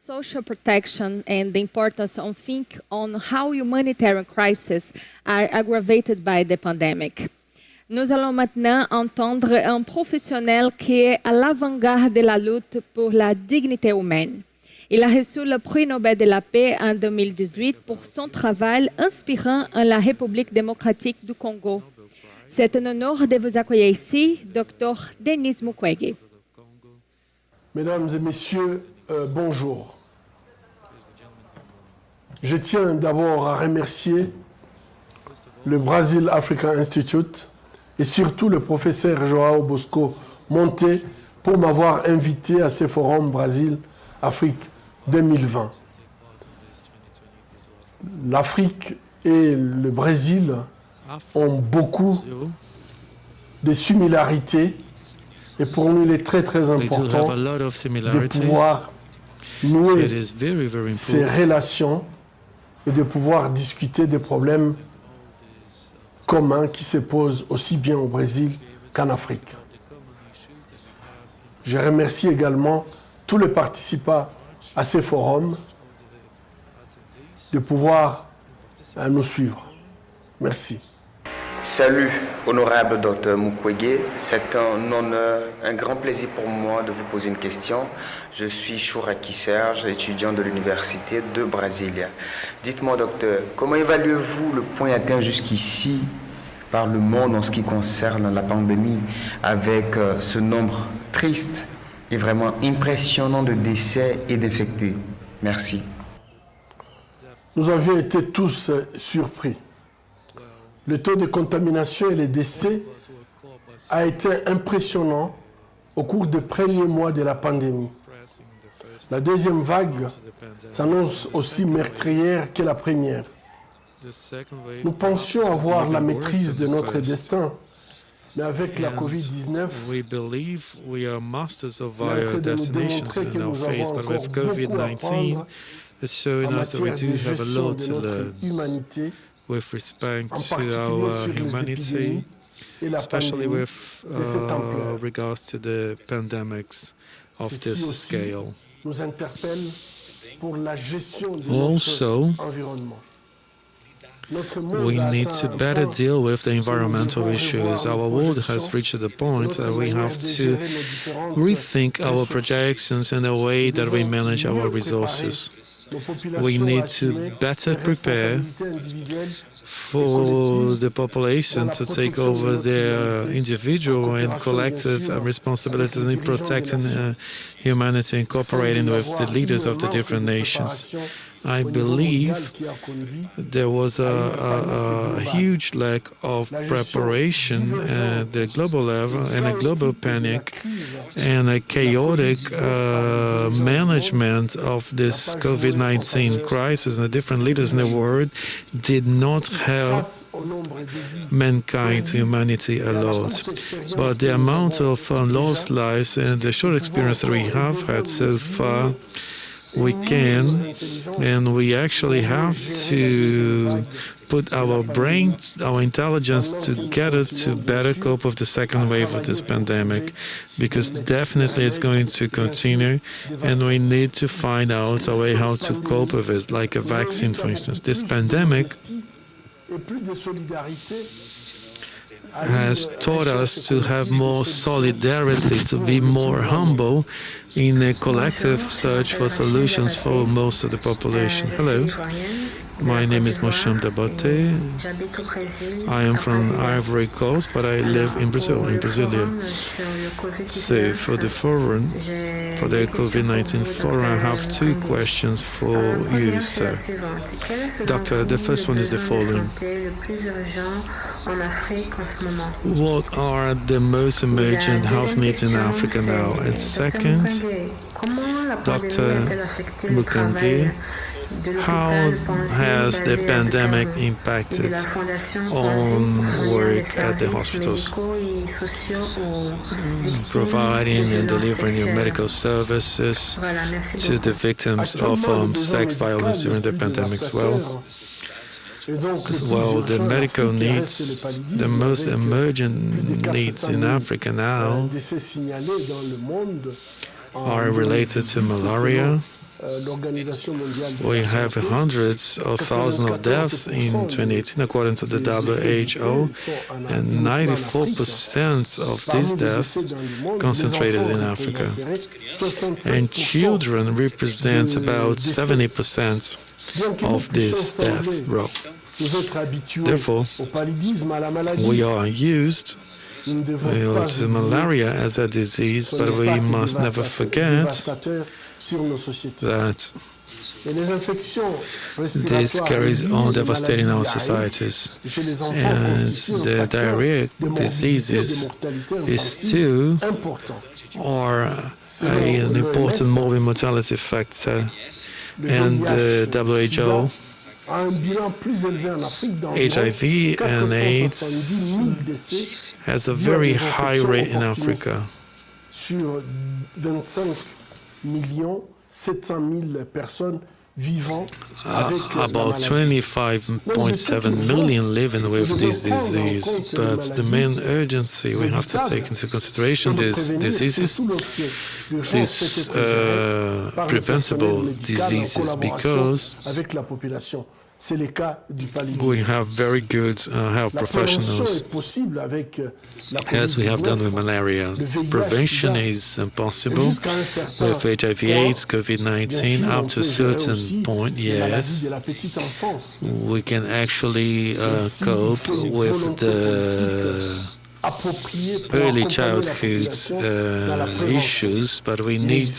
social protection and the importance of think on how humanitarian crises are aggravated by the pandemic. Nous allons maintenant entendre un professionnel qui est à l'avant-garde de la lutte pour la dignité humaine. Il a reçu le prix Nobel de la paix en 2018 pour son travail inspirant en la République démocratique du Congo. C'est un honneur de vous accueillir ici, Dr. Denis Mukwege. Mesdames et messieurs, bonjour. Je tiens d'abord à remercier le Brazil Africa Institute et surtout le professeur João Bosco Monte pour m'avoir invité à ce forum Brésil-Afrique 2020. L'Afrique et le Brésil ont beaucoup de similarités et pour nous il est très très important de pouvoir nouer ces relations et de pouvoir discuter des problèmes communs qui se posent aussi bien au Brésil qu'en Afrique. Je remercie également tous les participants à ces forums de pouvoir nous suivre. Merci. Salut, honorable Dr Mukwege. C'est un honneur, un grand plaisir pour moi de vous poser une question. Je suis Chouraki Serge, étudiant de l'Université de Brasilia. Dites-moi, docteur, comment évaluez-vous le point atteint jusqu'ici par le monde en ce qui concerne la pandémie, avec ce nombre triste et vraiment impressionnant de décès et d'infectés? Merci. Nous avions été tous surpris. Le taux de contamination et les décès a été impressionnant au cours des premiers mois de la pandémie. La deuxième vague s'annonce aussi meurtrière que la première. Nous pensions avoir la maîtrise de notre destin, mais avec la COVID-19, notre de nous démontrer que nous avons encore beaucoup à apprendre en matière de gestion de notre humanité, with respect to our humanity, especially with regards to the pandemics of this scale. Also, we need to better deal with the environmental issues. Our world has reached the point that we have to rethink our projections and the way that we manage our resources. We need to better prepare for the population to take over their individual and collective responsibilities in protecting humanity and cooperating with the leaders of the different nations. I believe there was a huge lack of preparation at the global level and a global panic and a chaotic management of this COVID-19 crisis. And the different leaders in the world did not help mankind, humanity a lot. But the amount of lost lives and the short experience that we have had so far, we can, and we actually have to put our brain, our intelligence together to better cope with the second wave of this pandemic, because definitely it's going to continue, and we need to find out a way how to cope with it, like a vaccine, for instance. This pandemic has taught us to have more solidarity, to be more humble in a collective search for solutions for most of the population. Hello, my name is Mosham Dabate. I am from Ivory Coast, but I live in Brazil, in Brasilia. So for the forum, for the COVID-19 forum, I have two questions for you, sir. Doctor, the first one is the following. What are the most emergent health needs in Africa now? And second, Dr. Mukwege, how has the pandemic impacted on work at the hospitals, providing and delivering your medical services to the victims of sex violence during the pandemic as well? Well, the medical needs, the most emergent needs in Africa now are related to malaria, We have hundreds of thousands of deaths in 2018, according to the WHO, and 94% of these deaths concentrated in Africa. And children represent about 70% of this death row. Therefore, we are used to malaria as a disease, but we must never forget that this carries on devastating our societies. And the diarrhea diseases is still an important morbid mortality factor. And the WHO, HIV and AIDS has a very high rate in Africa. About 25.7 million living with this disease, but the main urgency we have to take into consideration these diseases, these preventable diseases, because we have very good health professionals, as we have done with malaria. Prevention is possible with HIV/AIDS, COVID-19. Up to a certain point, yes, we can actually cope with the early childhood issues, but we need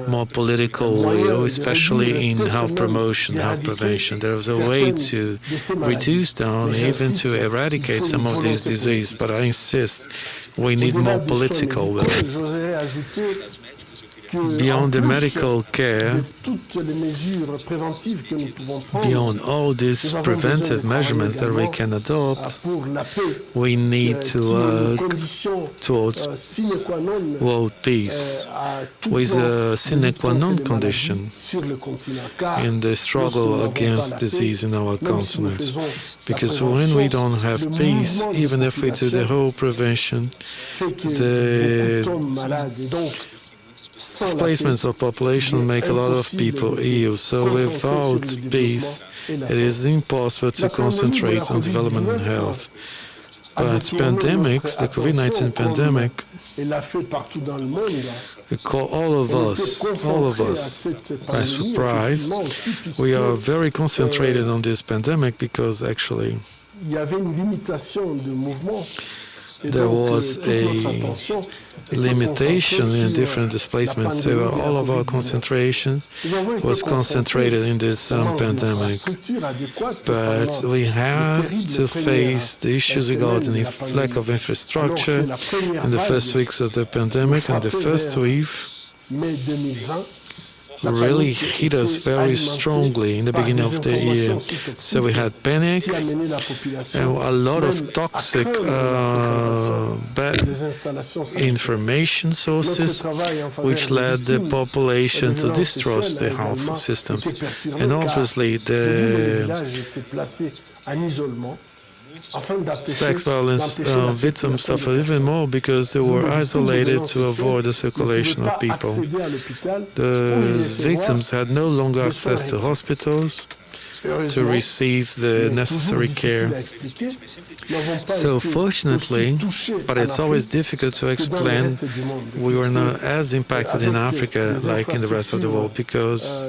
more political will, especially in health promotion, health prevention. There is a way to reduce down, even to eradicate some of these diseases, but I insist we need more political will. Beyond the medical care, beyond all these preventive measurements that we can adopt, we need to work towards world peace with a sine qua non condition in the struggle against disease in our continent. Because when we don't have peace, even if we do the whole prevention, the displacements of population make a lot of people ill, so without peace, it is impossible to concentrate on development and health. But pandemics, the COVID-19 pandemic, caught all of us by surprise. We are very concentrated on this pandemic because actually there was a limitation in different displacements, so all of our concentration was concentrated in this pandemic. But we had to face the issues regarding the lack of infrastructure in the first weeks of the pandemic, and the first wave really hit us very strongly in the beginning of the year. So we had panic and a lot of toxic bad information sources, which led the population to distrust the health systems. And obviously the sex violence victims suffered even more because they were isolated to avoid the circulation of people. The victims had no longer access to hospitals to receive the necessary care. So fortunately, but it's always difficult to explain, we were not as impacted in Africa like in the rest of the world, because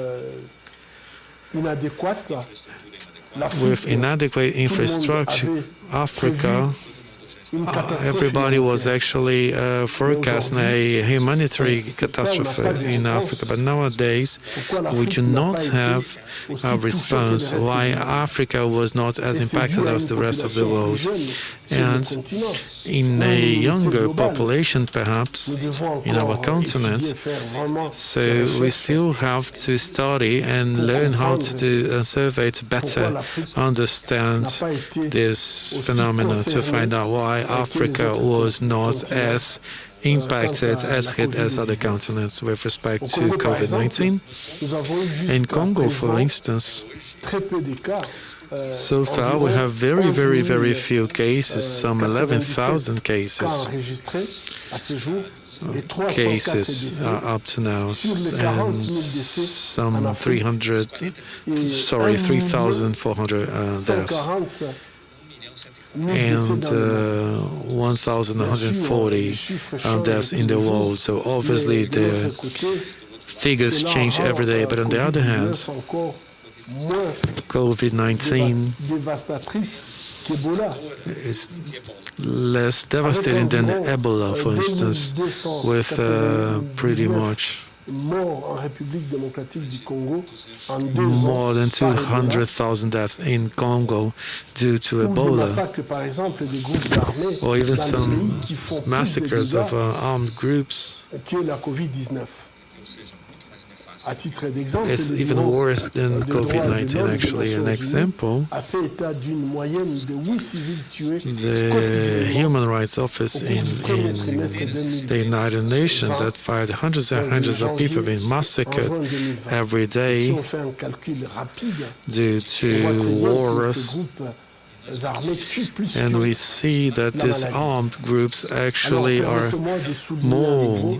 with inadequate infrastructure, Africa, everybody was actually forecasting a humanitarian catastrophe in Africa. But nowadays, we do not have a response why Africa was not as impacted as the rest of the world. And in a younger population, perhaps, in our continent, so we still have to study and learn how to do a survey to better understand this phenomenon, to find out why Africa was not as impacted, as hit as other continents with respect to COVID-19. In Congo, for instance, so far we have very few cases, some 11,000 cases cases up to now, and some 3,400 deaths, and 1,140 deaths in the world. So obviously the figures change every day, but on the other hand, COVID-19 is less devastating than Ebola, for instance, with pretty much more than 200,000 deaths in Congo due to Ebola, or even some massacres of armed groups. It's even worse than COVID-19, actually. An example, the Human Rights Office in the United Nations that fired hundreds and hundreds of people being massacred every day due to wars. And we see that these armed groups actually are more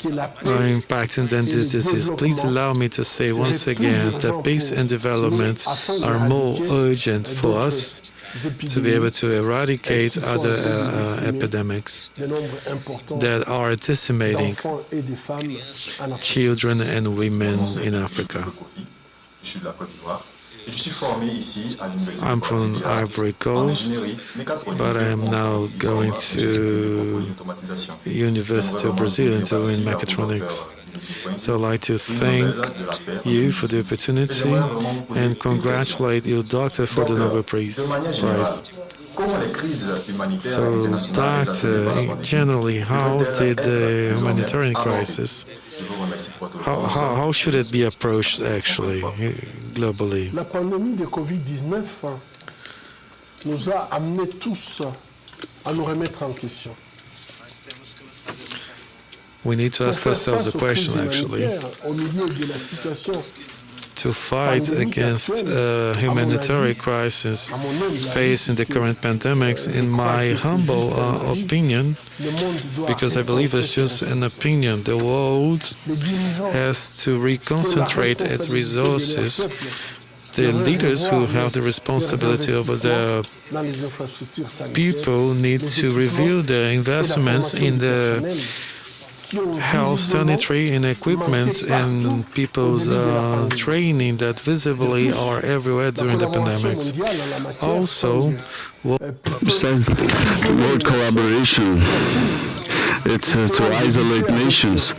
impacting than this disease. Please allow me to say once again that peace and development are more urgent for us to be able to eradicate other epidemics that are decimating children and women in Africa. I'm from Ivory Coast, but I am now going to University of Brazil to in mechatronics. So I'd like to thank you for the opportunity and congratulate your doctor for the Nobel Prize. So, Doctor, generally, how did the humanitarian crisis, how should it be approached actually, globally? La pandémie de Covid-19 nous a amenés tous à nous remettre en question. We need to ask ourselves a question, actually. To fight against humanitarian crisis facing the current pandemics, in my humble opinion, because I believe it's just an opinion, the world has to reconcentrate its resources. The leaders who have the responsibility over the people need to review the investments in the health, sanitary, and equipment, and people's training that visibly are everywhere during the pandemics. Also, says world collaboration. It's to isolate nations.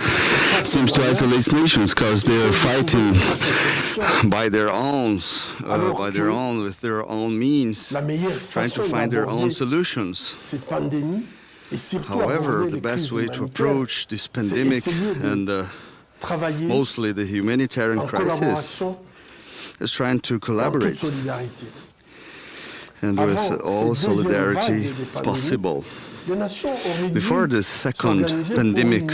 Seems to isolate nations because they're fighting by their own, with their own means, trying to find their own solutions. However, the best way to approach this pandemic and mostly the humanitarian crisis is trying to collaborate and with all solidarity possible. Before the second pandemic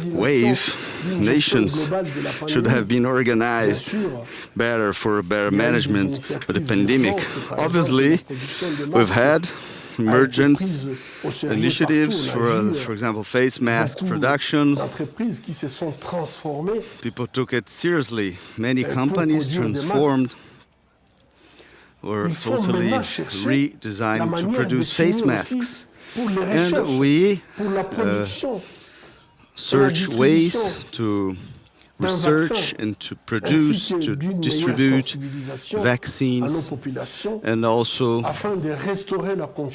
wave, nations should have been organized better for better management of the pandemic. Obviously, we've had emergence initiatives for example, face mask production. People took it seriously. Many companies transformed or totally redesigned to produce face masks. And we search ways to research and to produce, to distribute vaccines, and also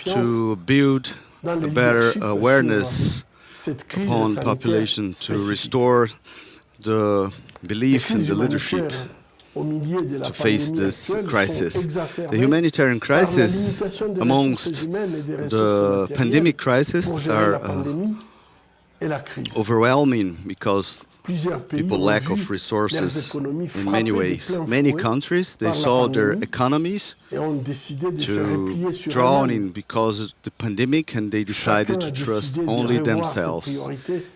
to build a better awareness upon the population, to restore the belief in the leadership to face this crisis. The humanitarian crisis amongst the pandemic crisis are overwhelming because people lack of resources in many ways. Many countries, they saw their economies to drown in because of the pandemic, and they decided to trust only themselves.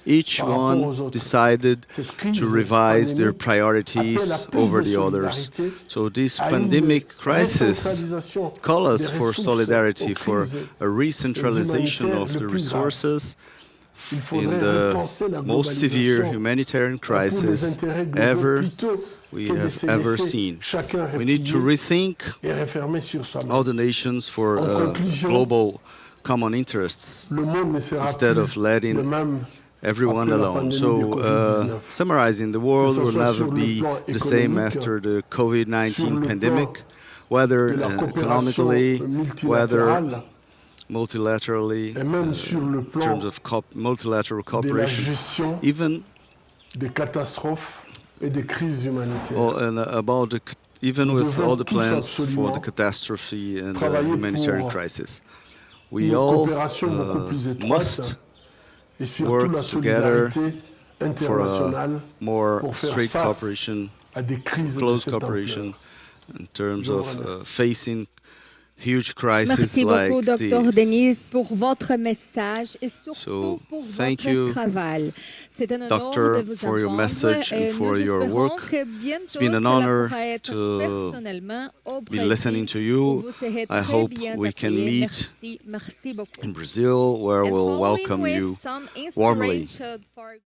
Each one decided to revise their priorities over the others. So this pandemic crisis calls us for solidarity, for a re-centralization of the resources, Il in the most severe humanitarian crisis we have ever seen. We need to rethink all the nations for global common interests instead of letting everyone alone. So, summarizing, the world will never be the same after the COVID-19 pandemic, whether economically, whether multilaterally, in terms of multilateral cooperation, even des catastrophes et des crises humanitaires. Even with all the plans for the catastrophe and the humanitarian crisis. We all must work together for a more straight cooperation, close cooperation in terms of facing huge crises Merci like beaucoup, Dr. this. Denis, pour votre message et surtout So, pour thank votre you, travail. C'est un honneur Doctor, de vous for your entendre. message and for Nous your espérons work. que bientôt, It's been an cela honor pourra être to personnellement au be Brésil, listening to où you. vous serez I très hope bien we can accueillis. meet Merci beaucoup. in Brazil, where And we'll following welcome with you some warmly. inspiration for